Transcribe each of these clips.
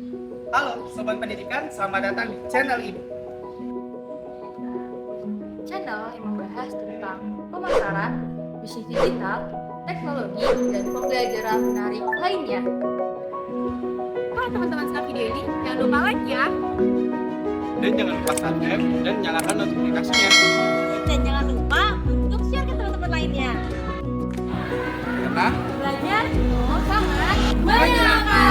Halo Sobat Pendidikan, selamat datang di channel ini. Channel yang membahas tentang pemasaran, bisnis digital, teknologi, dan pembelajaran menarik lainnya. Kalau teman-teman suka video ini, jangan lupa like ya. Dan jangan lupa subscribe dan nyalakan notifikasinya. Dan jangan lupa untuk share ke teman-teman lainnya. Karena Belajar sangat menyenangkan.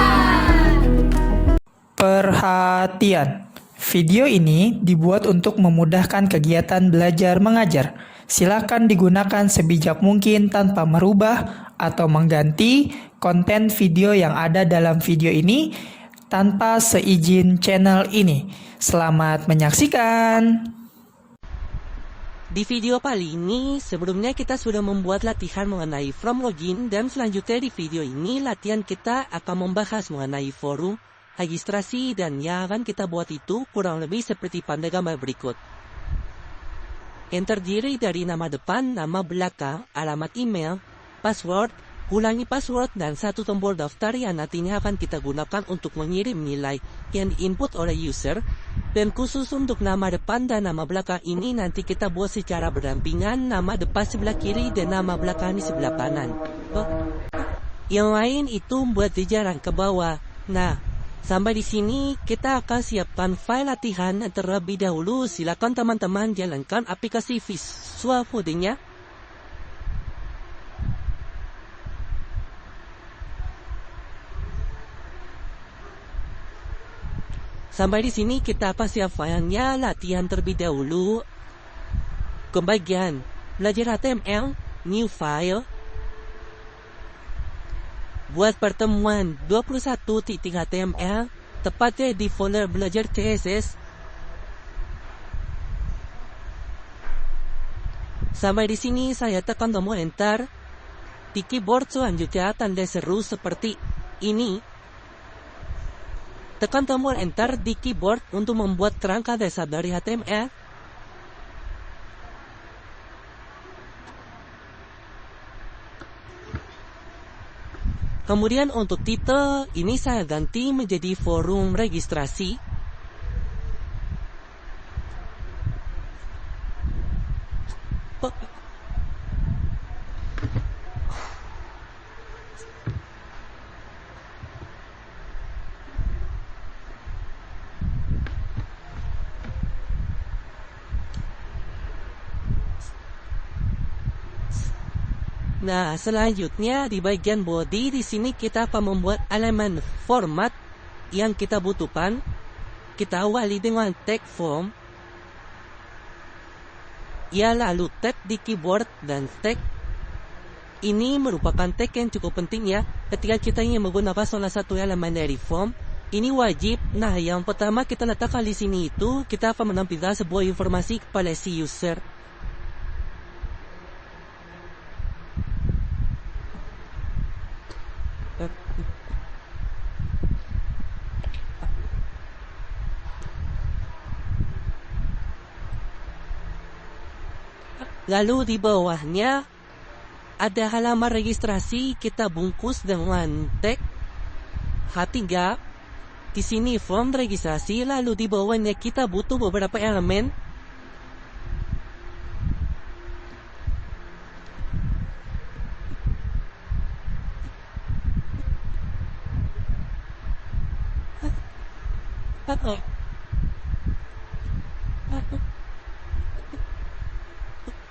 Perhatian, video ini dibuat untuk memudahkan kegiatan belajar mengajar. Silakan digunakan sebijak mungkin tanpa merubah atau mengganti konten video yang ada dalam video ini tanpa seizin channel ini. Selamat menyaksikan. Di video kali ini, sebelumnya kita sudah membuat latihan mengenai form login dan selanjutnya di video ini latihan kita akan membahas mengenai forum, registrasi dan yang akan kita buat itu kurang lebih seperti pada gambar berikut. Yang terdiri dari nama depan, nama belakang, alamat email, password, ulangi password dan satu tombol daftar yang nantinya akan kita gunakan untuk mengirim nilai yang diinput oleh user. Dan khusus untuk nama depan dan nama belakang ini nanti kita buat secara berdampingan, nama depan sebelah kiri dan nama belakang di sebelah kanan. Yang lain itu buat jajaran ke bawah. Nah, sampai di sini kita akan siapkan file latihan terlebih dahulu. Silakan teman-teman jalankan aplikasi Visual Coding-nya. Sampai di sini kita akan siap filenya latihan terlebih dahulu. Ke bagian belajar HTML, new file. Buat pertemuan 21.html, tepatnya di folder belajar CSS. Sampai di sini saya tekan tombol enter. Di keyboard selanjutnya tanda seru seperti ini. Tekan tombol enter di keyboard untuk membuat kerangka dasar dari HTML. Kemudian untuk titel, ini saya ganti menjadi forum registrasi. Nah, selanjutnya di bagian body di sini kita akan membuat elemen format yang kita butuhkan. Kita awali dengan tag form. Ya, lalu tag di keyboard dan tag ini merupakan tag yang cukup penting ya. Ketika kita ingin menggunakan salah satu elemen dari form, ini wajib. Nah, yang pertama kita letakkan di sini itu kita akan menampilkan sebuah informasi kepada si user. Lalu di bawahnya ada halaman registrasi, kita bungkus dengan tag H3. Di sini form registrasi, lalu di bawahnya kita butuh beberapa elemen.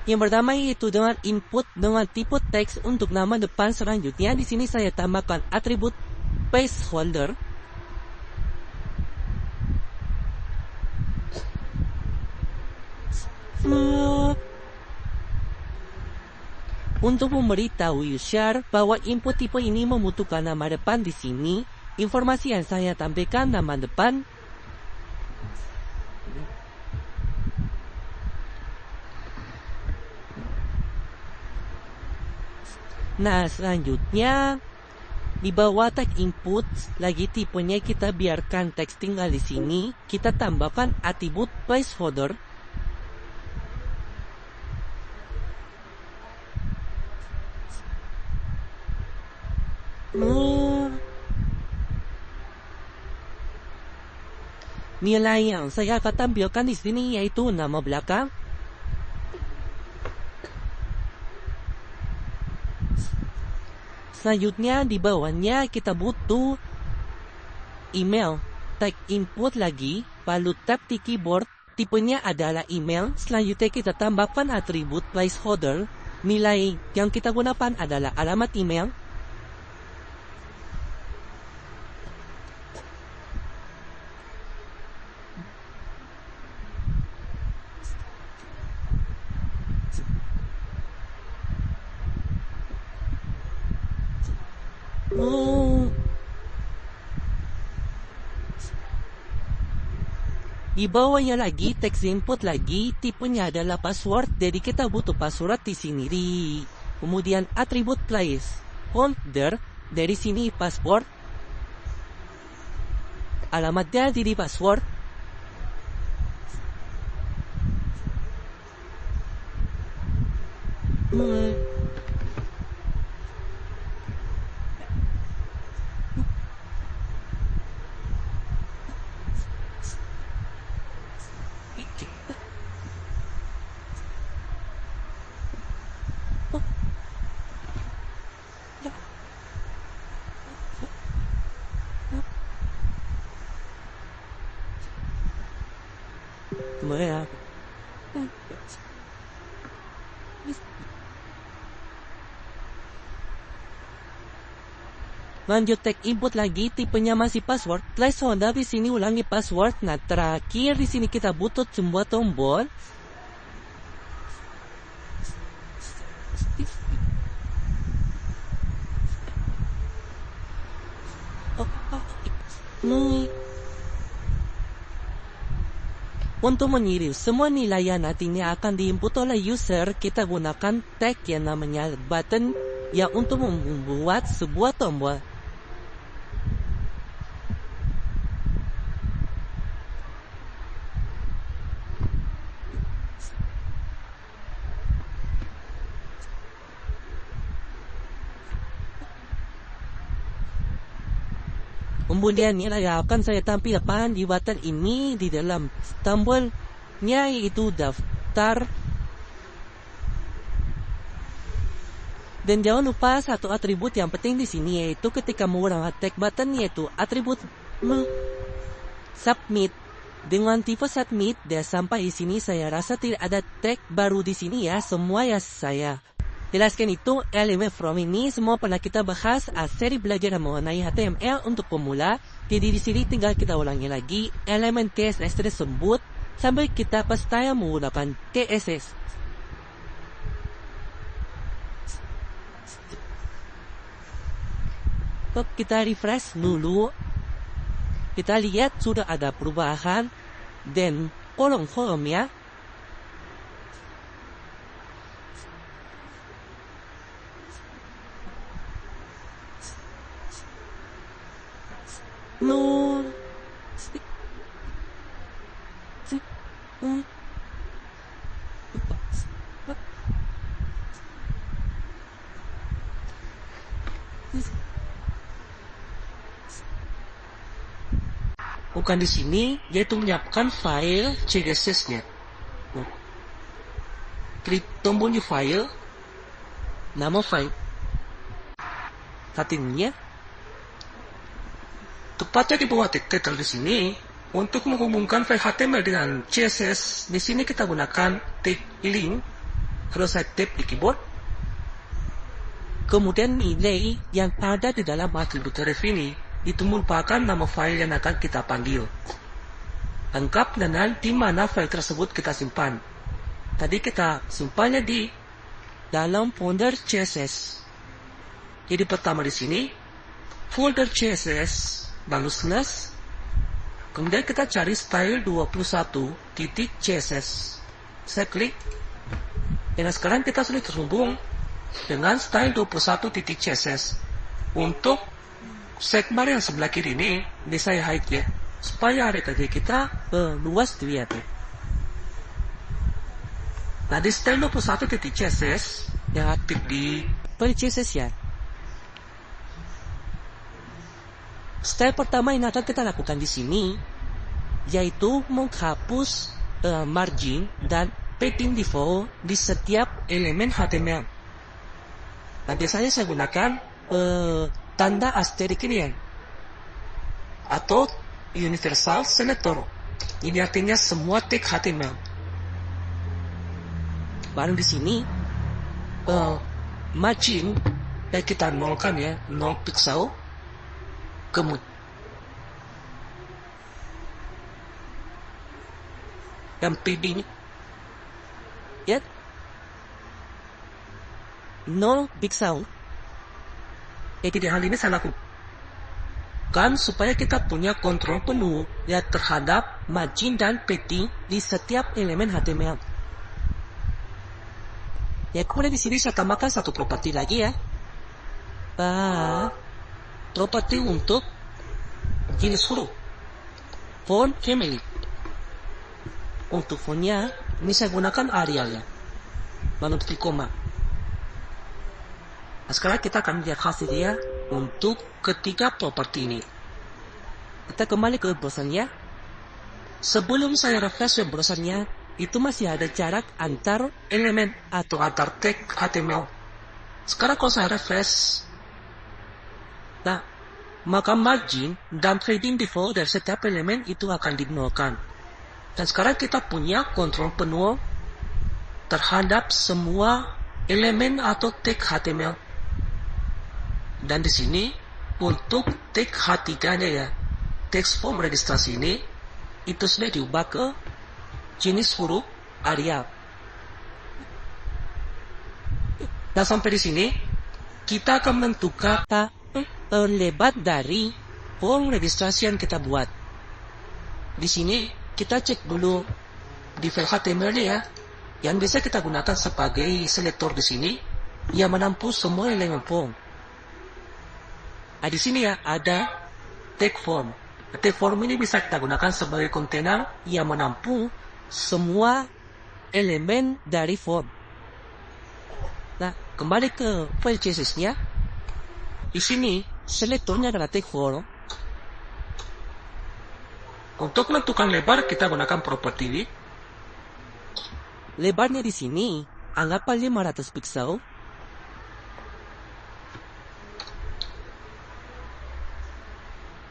Yang pertama yaitu dengan input dengan tipe teks untuk nama depan. Selanjutnya di sini saya tambahkan atribut placeholder. Untuk memberitahu user bahwa input tipe ini membutuhkan nama depan di sini, informasi yang saya tampilkan nama depan. Nah, selanjutnya di bawah tag input lagi tipenya kita biarkan teks tinggal di sini. Kita tambahkan atribut placeholder. Nilai yang saya akan tampilkan di sini yaitu nama belakang, selanjutnya di bawahnya kita butuh email. Tag input lagi, lalu tap di keyboard, tipenya adalah email. Selanjutnya kita tambahkan atribut placeholder. Nilai yang kita gunakan adalah alamat email. Di bawahnya lagi text input lagi, tipenya adalah password, jadi kita butuh password di sini. Kemudian atribut place holder, dari sini password, alamatnya jadi password. Kemana? Lanjut tag input lagi, tipenya masih password. Placeholder di sini ulangi password. Nah, terakhir di sini kita butuh sebuah tombol. Untuk mengirim semua nilai yang nantinya akan diinput oleh user, kita gunakan tag yang namanya button yang untuk membuat sebuah tombol. Kemudian nilai yang akan saya tampilkan di button ini di dalam tombolnya yaitu daftar. Dan jangan lupa satu atribut yang penting di sini yaitu ketika menggunakan tag button yaitu atribut submit. Dengan tipe submit dan sampai di sini saya rasa tidak ada tag baru di sini ya, semua ya saya jelaskan itu elemen from ini semua pernah kita bahas seri belajar mengenai HTML untuk pemula. Jadi di sini tinggal kita ulangi lagi elemen CSS tersebut sampai kita pasti menggunakan CSS. Kita refresh dulu. Kita lihat sudah ada perubahan dan kolom-kolomnya. Bukan di sini, yaitu menyiapkan file CSS-nya. Klik tombol new file, nama file, settingnya. Tepatnya di bawah titel di sini, untuk menghubungkan file HTML dengan CSS, di sini kita gunakan tag link, terus saya tap di keyboard. Kemudian nilai yang ada di dalam atribut ref ini, itu merupakan nama file yang akan kita panggil. Lengkap dengan di mana file tersebut kita simpan. Tadi kita simpannya di dalam folder CSS. Jadi pertama di sini, folder CSS, lalu slash, kemudian kita cari style 21.css. Saya klik, dan sekarang kita sudah terhubung dengan style 21.css. Untuk segmen yang sebelah kiri ini saya hide ya, supaya area kerja kita luas dilihat ya. Nah di style 21.css yang aktif di CSS ya. Style pertama yang akan kita lakukan di sini yaitu menghapus margin dan padding default di setiap elemen HTML. Nah, biasanya saya gunakan tanda asterik ini ya, atau universal selector. Ini artinya semua tag HTML. Baru di sini margin dan kita nolkan ya, 0 pixel. Kemudian dan padding ya 0 pixel. Tidak, hal ini saya lakukan supaya kita punya kontrol penuh ya terhadap margin dan padding di setiap elemen HTML. Ya, kemudian di sini saya tambahkan satu properti lagi ya. Properti untuk jenis huruf, font family. Untuk fontnya ini saya gunakan Arial ya, lalu titik koma. Nah, sekarang kita akan lihat hasilnya untuk ketiga properti ini. Kita kembali ke browsernya. Sebelum saya refresh web browsernya, itu masih ada jarak antar elemen atau antar tag HTML. Sekarang kalau saya refresh, nah, maka margin dan padding default dari setiap elemen itu akan dinolkan. Dan sekarang kita punya kontrol penuh terhadap semua elemen atau tag HTML. Dan di sini untuk tag H3-nya ya, text form registrasi ini, itu sudah diubah ke jenis huruf Arial. Nah, sampai di sini kita akan menentukan lebar dari form registrasi yang kita buat. Di sini kita cek dulu di file HTML ya, yang bisa kita gunakan sebagai selektor di sini, yang menampung semua elemen form. Nah, di sini ya ada tag form. Tag form ini bisa kita gunakan sebagai kontainer yang menampung semua elemen dari form. Nah, kembali ke file CSS-nya. Di sini selektornya adalah tag form. Untuk menentukan lebar kita gunakan properti ini. Lebarnya di sini anggaplah 500 pixel.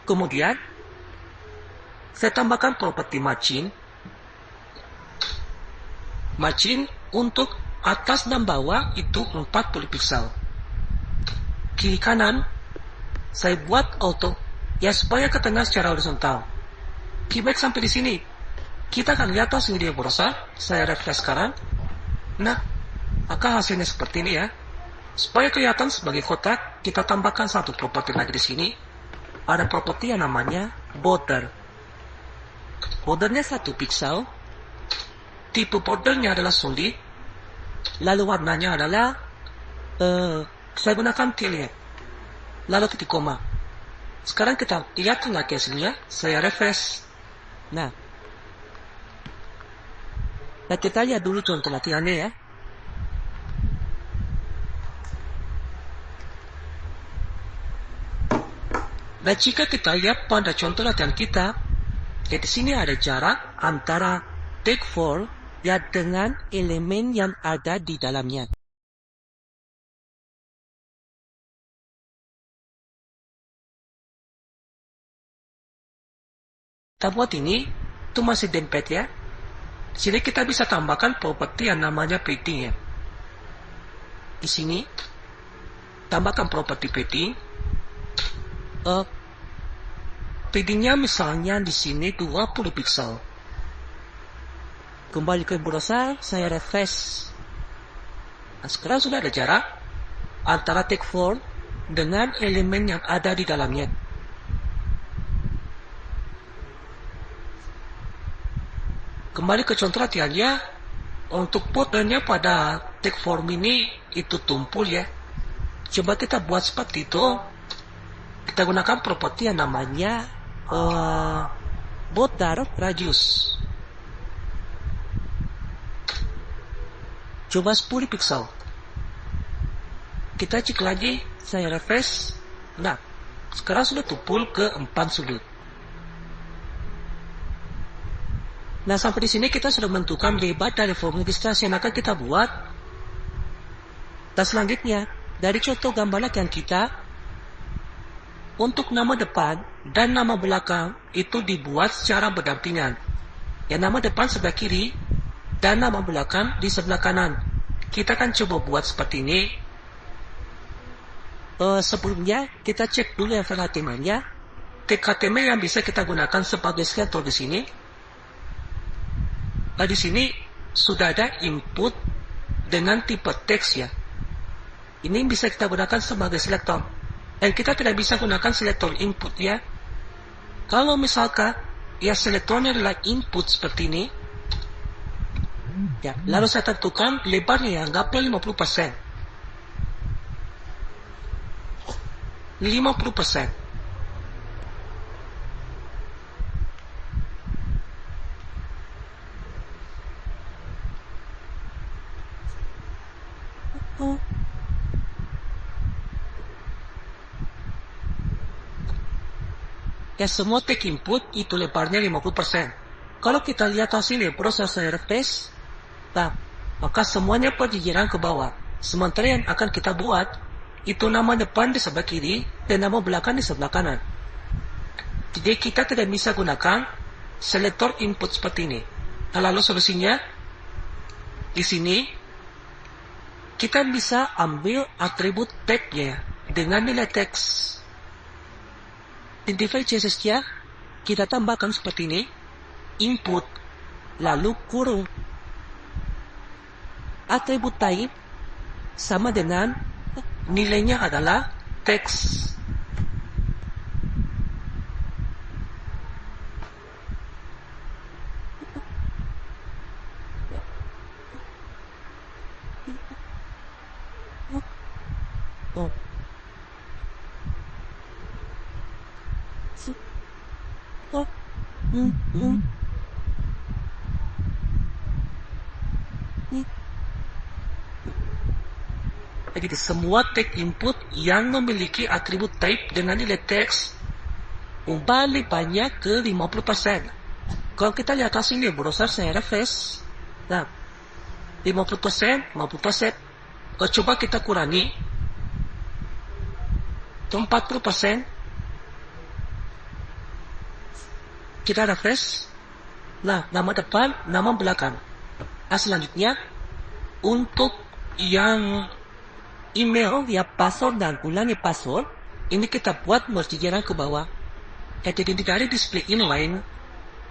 Kemudian saya tambahkan properti margin. Margin untuk atas dan bawah itu 40 pixel. Kiri kanan saya buat auto ya supaya ke tengah secara horizontal. Keyback sampai di sini. Kita akan lihat hasil di browser. Saya refresh sekarang. Nah, maka hasilnya seperti ini ya. Supaya kelihatan sebagai kotak, kita tambahkan satu properti lagi di sini. Ada properti yang namanya border. Bordernya 1 pixel. Tipe bordernya adalah solid. Lalu warnanya adalah saya gunakan tilet. Lalu titik koma. Sekarang kita lihat lagi hasilnya. Saya refresh. Nah, kita lihat dulu contoh latihannya ya. Nah, jika kita lihat pada contoh latihan kita, ya di sini ada jarak antara tag form ya dengan elemen yang ada di dalamnya. Kita buat ini, itu masih dempet ya. Di sini kita bisa tambahkan properti yang namanya padding ya. Di sini, tambahkan properti padding. Paddingnya misalnya di sini 20 pixel. Kembali ke browser, saya refresh. Nah, sekarang sudah ada jarak antara tag form dengan elemen yang ada di dalamnya. Kembali ke contoh latihannya, untuk bordernya pada tag form ini itu tumpul ya. Coba kita buat seperti itu. Kita gunakan properti yang namanya border radius. Coba 10 pixel. Kita cek lagi, saya refresh. Nah, sekarang sudah tumpul ke 4 sudut. Nah, sampai di sini kita sudah menentukan lebar dari form registrasi yang akan kita buat. Dan selanjutnya, dari contoh gambar latihan kita, untuk nama depan dan nama belakang itu dibuat secara berdampingan. Yang nama depan sebelah kiri dan nama belakang di sebelah kanan. Kita akan coba buat seperti ini. Sebelumnya, kita cek dulu yang file HTML-nya. Tag HTML yang bisa kita gunakan sebagai selektor di sini. Di sini sudah ada input dengan tipe teks ya. Ini bisa kita gunakan sebagai selektor. Dan kita tidak bisa gunakan selektor input ya. Kalau misalkan ya selektornya adalah input seperti ini. Ya, lalu saya tentukan lebarnya anggaplah 50%. 50%. Ya, semua tag input itu lebarnya 50%. Kalau kita lihat hasilnya proses refresh, nah, maka semuanya berjejeran ke bawah. Sementara yang akan kita buat, itu nama depan di sebelah kiri dan nama belakang di sebelah kanan. Jadi kita tidak bisa gunakan selektor input seperti ini. Nah, lalu solusinya, di sini, kita bisa ambil atribut tag-nya dengan nilai teks. Identify CSS-nya kita tambahkan seperti ini, input, lalu kurung. Atribut type sama dengan nilainya adalah teks. Oh. Jadi semua tag input yang memiliki atribut type dengan nilai teks ubah lebarnya ke 50%. Kalau kita lihat hasilnya browser saya refresh, nah 50%, 50%. Kalau coba kita kurangi 40%, kita refresh. Nah, nama depan, nama belakang. Nah, selanjutnya untuk yang email, ya password dan ulangi password, ini kita buat berjejeran ke bawah. Jadi dari display inline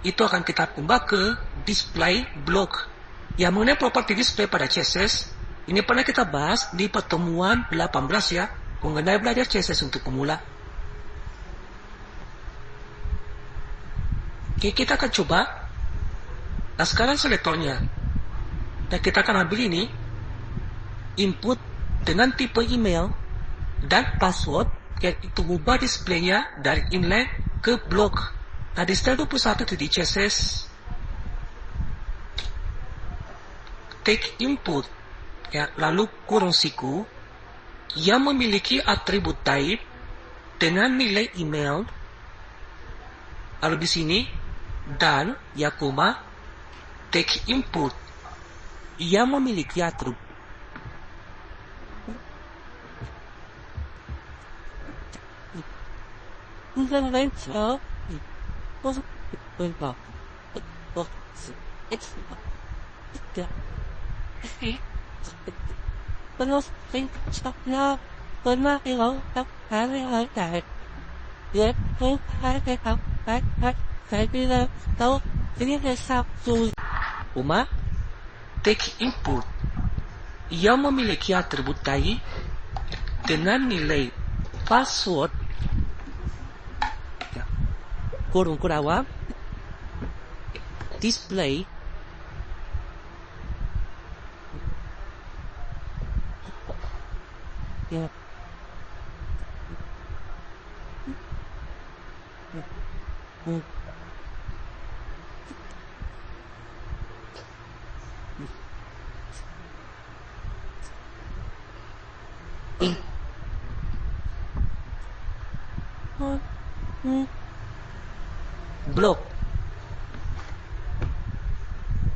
itu akan kita ubah ke display block. Yang mengenai properti display pada CSS, ini pernah kita bahas di pertemuan 18 ya, mengenai belajar CSS untuk pemula. Oke, kita akan coba. Nah, sekarang selektornya. Dan kita akan ambil ini, input dengan tipe email dan password, yaitu ubah displaynya dari inline ke block. Nah, di style 21 itu di CSS, take input, ya, lalu kurung siku, yang memiliki atribut type dengan nilai email, lalu di sini, dan, ya koma, take input, yang memiliki atribut koma, take input yang memiliki atribut type dengan nilai password, ya, kurung kurawang, display, ya, blok.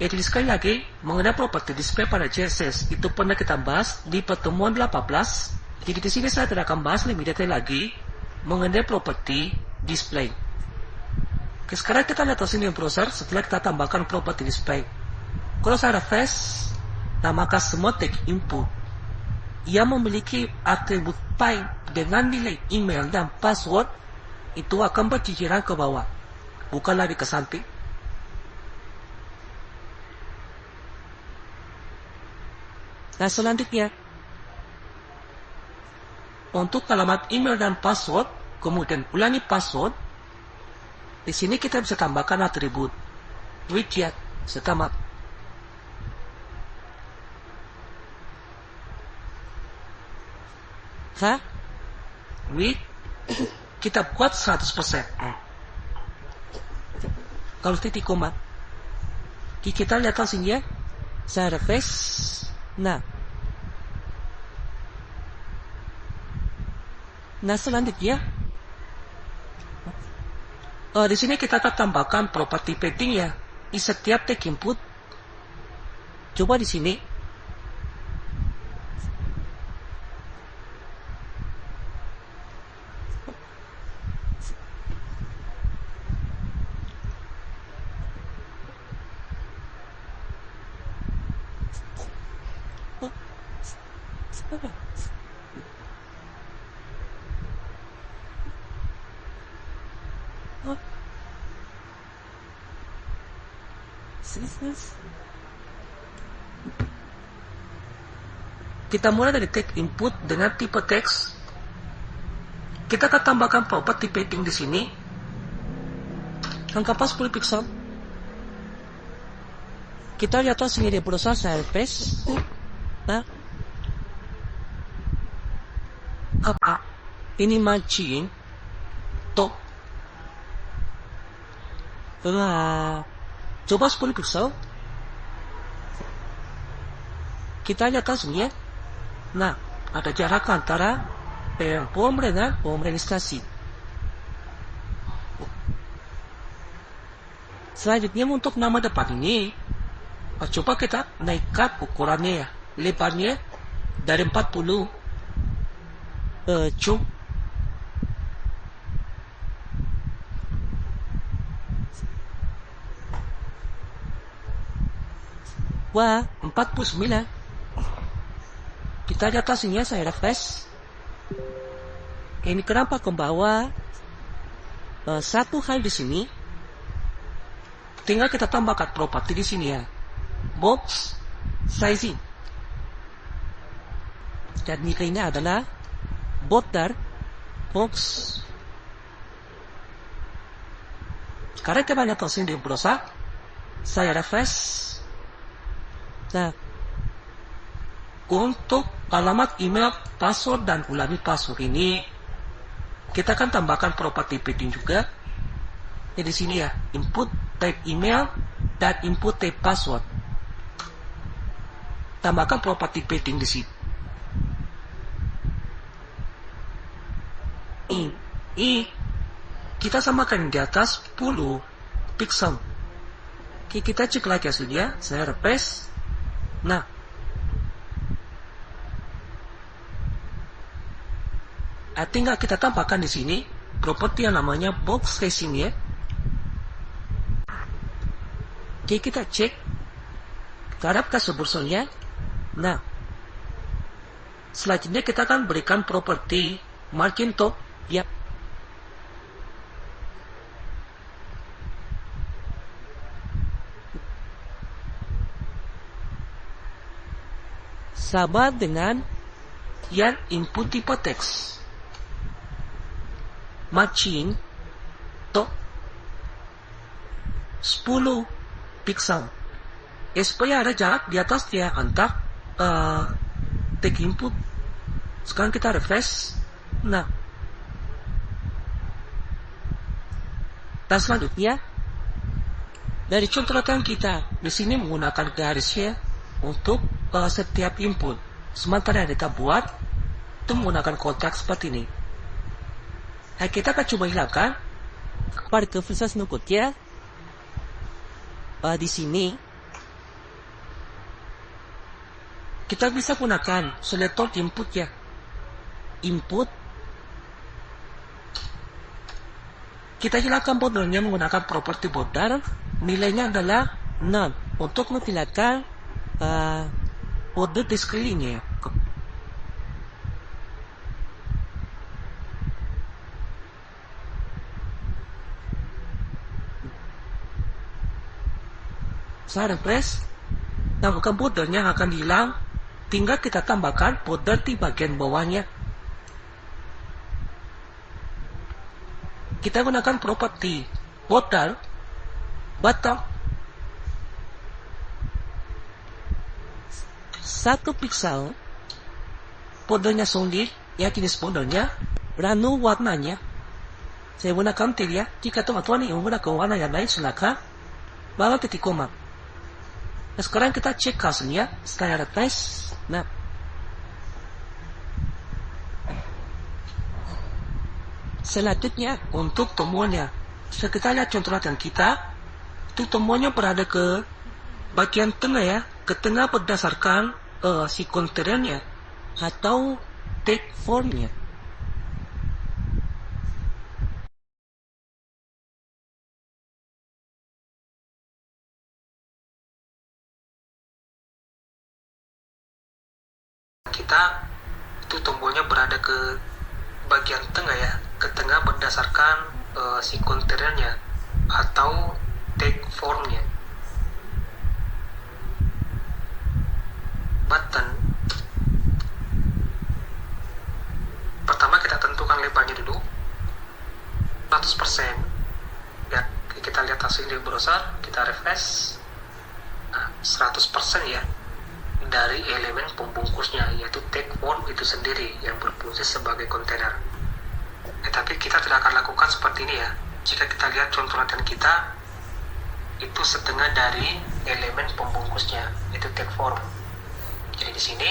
Jadi sekali lagi, mengenai properti display pada CSS itu pernah kita bahas di pertemuan 18. Jadi di sini saya tidak akan bahas lebih detail lagi mengenai properti display. Oke, sekarang kita lihat sini browser setelah kita tambahkan properti display. Kalau saya refresh, nah maka semua tag input yang memiliki atribut type dengan nilai email dan password itu akan berciciran ke bawah, bukan lagi ke samping. Nah selanjutnya, untuk alamat email dan password, kemudian ulangi password. Di sini kita bisa tambahkan atribut widget setamat. Kita buat 100%. Kalau titik koma, kita lihat sini ya. Saya refresh. Nah selanjutnya, di sini kita akan tambahkan properti padding ya di setiap tag input. Coba di sini. Kita mulai dari tag input dengan tipe teks. Kita akan tambahkan properti padding di sini. Angka 10 pixel. Kita lihat sini di browser surface. Nah, apa ini matching top? Coba 10 pixel. Kita lihat sini ya. Nah, ada jarak antara form dengan form registrasi. Selanjutnya untuk nama depan ini, coba kita naikkan ukurannya ya. Lebarnya dari 40 Wah, 49. Kita di atasnya saya refresh. Ini kenapa ke bawah? Satu hal di sini, tinggal kita tambahkan properti di sini ya. Box sizing. Dan nilainya adalah border box. Sekarang kita lihat sini di browser. Saya refresh. Nah, untuk alamat email, password, dan ulangi password ini, kita akan tambahkan properti padding juga. Di sini ya, input type email dan input type password. Tambahkan properti padding di sini. Ini kita samakan di atas 10 pixel. Oke, kita cek lagi hasilnya. Saya refresh. Nah, tinggal kita tambahkan di sini properti yang namanya box sizing ya. Oke, kita cek. Kita harapkan sebursolnya. Nah, selanjutnya kita akan berikan properti margin top ya. Sama dengan yang input tipe teks. Matching to 10 pixel. Supaya ada jarak di atas dia antar tag input. Sekarang kita refresh. Nah, dan selanjutnya dari contoh latihan kita di sini menggunakan garisnya untuk setiap input. Sementara yang kita buat itu menggunakan kotak seperti ini. Nah, kita akan coba hilangkan pada khusus nukutnya di sini. kita bisa gunakan selektor input ya. Input. Kita hilangkan bordernya menggunakan properti border. Nilainya adalah none. Untuk menghilangkan border di sekelilingnya. Saya refresh. Nah, bukan bordernya akan hilang. Tinggal kita tambahkan border di bagian bawahnya. Kita gunakan properti border bottom 1 pixel. Bordernya solid, ya jenis bordernya. Lalu warnanya saya gunakan tilia. Jika teman-teman ingin menggunakan warna yang lain, silakan. Baru titik koma. Nah, sekarang kita cek hasilnya. Saya refresh. Nah, selanjutnya untuk tombolnya. Kita lihat contoh latihan kita. Untuk tombolnya berada ke bagian tengah ya. Ke tengah berdasarkan si kontennya atau take formnya. Kita itu tombolnya berada ke bagian tengah ya, ke tengah berdasarkan si kontennya atau take formnya. Button pertama kita tentukan lebarnya dulu 100% ya. Kita lihat hasil di browser, kita refresh. Nah, 100% ya dari elemen pembungkusnya, yaitu take form itu sendiri yang berfungsi sebagai kontainer. Tapi kita tidak akan lakukan seperti ini ya. Jika kita lihat contoh latihan kita, itu setengah dari elemen pembungkusnya, itu take form. Jadi di sini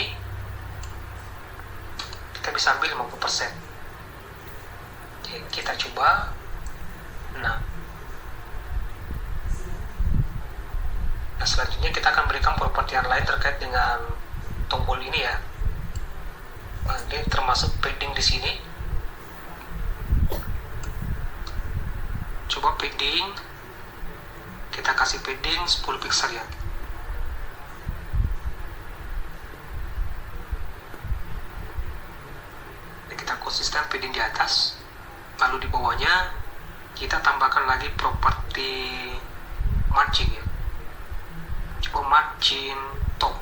kita bisa ambil 50%. Jadi kita coba. Nah, selanjutnya kita akan berikan properti yang lain terkait dengan tombol ini ya. Nah, ini termasuk padding di sini. Coba padding, kita kasih padding 10 pixel ya. Ini kita konsisten padding di atas, lalu di bawahnya kita tambahkan lagi properti margin ya. Coba margin top.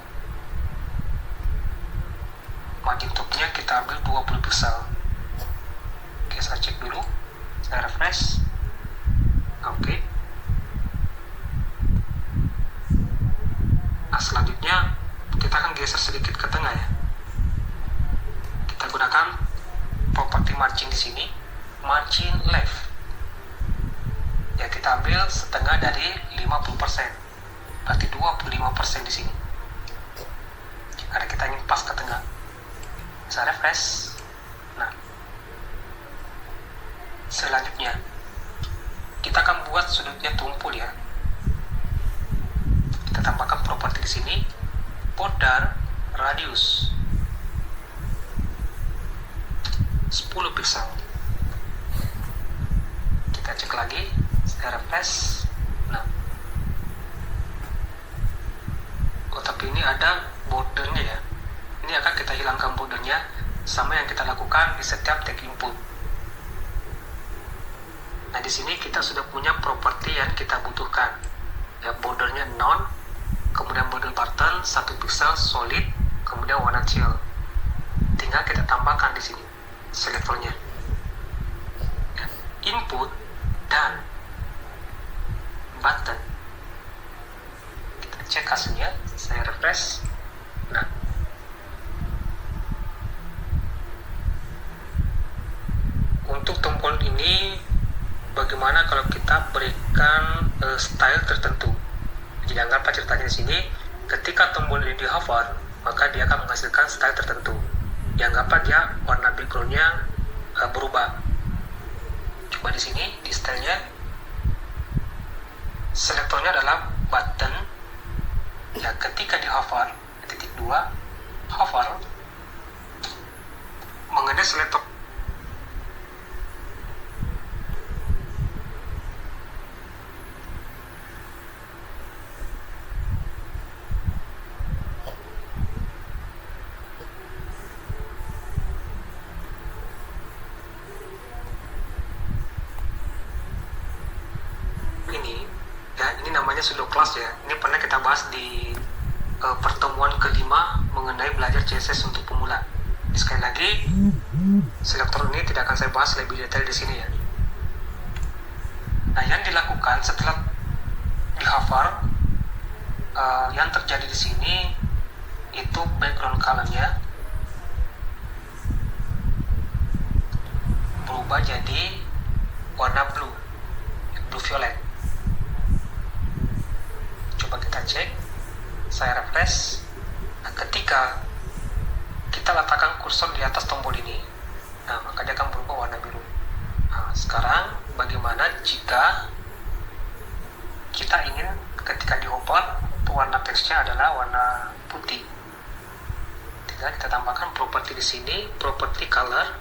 Margin topnya kita ambil 20 pixel. Oke, saya cek dulu. Saya refresh. Oke. Nah, selanjutnya kita akan geser sedikit ke tengah ya. Kita gunakan properti margin di sini. Margin left. Ya, kita ambil setengah dari 50%. Berarti 25% di sini. Karena kita ingin pas ke tengah. Saya refresh. Nah, selanjutnya kita akan buat sudutnya tumpul ya. Kita tambahkan properti di sini. Border radius 10 pixel. Kita cek lagi. Saya refresh. Nah, tapi ini ada bordernya ya. Ini akan kita hilangkan bordernya, sama yang kita lakukan di setiap take input. Nah, di sini kita sudah punya properti yang kita butuhkan. Ya, bordernya none, kemudian border button 1 pixel solid, kemudian warna chill. Tinggal kita tambahkan di sini selektornya. Ya, input dan button. Kita cek hasilnya. Saya refresh. Nah, untuk tombol ini bagaimana kalau kita berikan style tertentu? Jadi anggap ceritanya di sini, ketika tombol ini di hover, maka dia akan menghasilkan style tertentu. Dianggap dia warna backgroundnya berubah. Coba di sini di stylenya, selektornya adalah button. Ya, ketika di hover titik 2, hover mengenai selektor ini ya, ini namanya pseudo class ya. Ini pernah kita bahas di pertemuan kelima mengenai belajar CSS untuk pemula. Sekali lagi, selektor ini tidak akan saya bahas lebih detail di sini ya. Nah, yang dilakukan setelah di hover, yang terjadi di sini itu background colornya berubah jadi warna blue violet. Coba kita cek, saya refresh. Nah, ketika kita letakkan kursor di atas tombol ini, nah maka dia akan berubah warna biru. Nah, sekarang bagaimana jika kita ingin ketika di hover itu warna teksnya adalah warna putih? Tinggal kita tambahkan properti di sini, properti color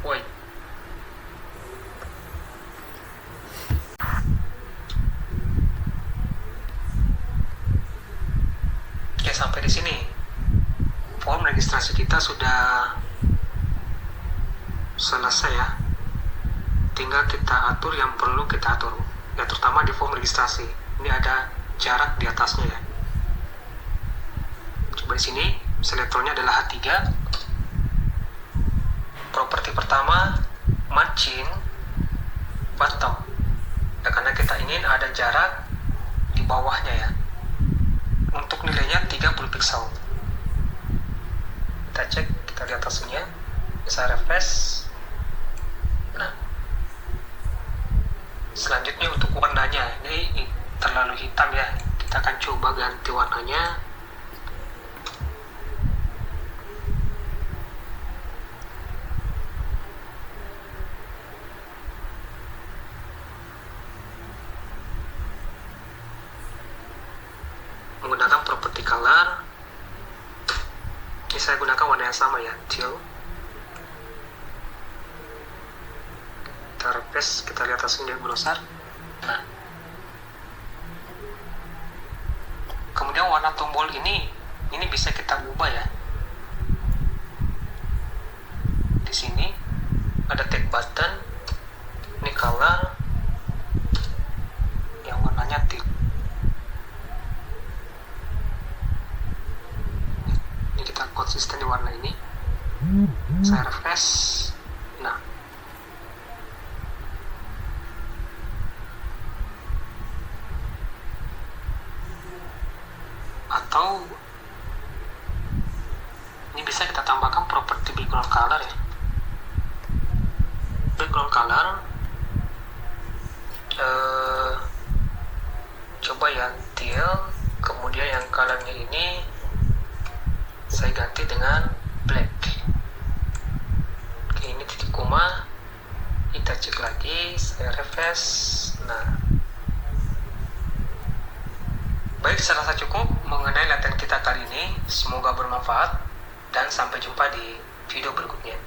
white. Oke, sampai di sini form registrasi kita sudah selesai ya. Tinggal kita atur yang perlu kita atur ya, terutama di form registrasi. Ini ada jarak di atasnya ya. Coba di sini selektornya adalah H3. Properti pertama matching bottom ya, karena kita ingin ada jarak di bawahnya ya. Untuk nilainya 30 pixel. Kita cek, kita lihat hasilnya. Bisa refresh. Nah, selanjutnya untuk warnanya, ini terlalu hitam ya. Kita akan coba ganti warnanya. Menggunakan property color. Ini saya gunakan warna yang sama ya, teal. Kita refresh, kita lihat hasilnya browser. Nah, kemudian warna tombol ini bisa kita ubah ya. Di sini ada tag button, ini color yang warnanya teal. Kita konsisten di warna ini. Saya refresh. Nah, atau ini bisa kita tambahkan properti background color ya. Background color coba yang teal, kemudian yang colornya ini saya ganti dengan black. Oke, ini titik koma. Kita cek lagi, saya refresh. Nah, baik, saya rasa cukup mengenai latihan kita kali ini. Semoga bermanfaat dan sampai jumpa di video berikutnya.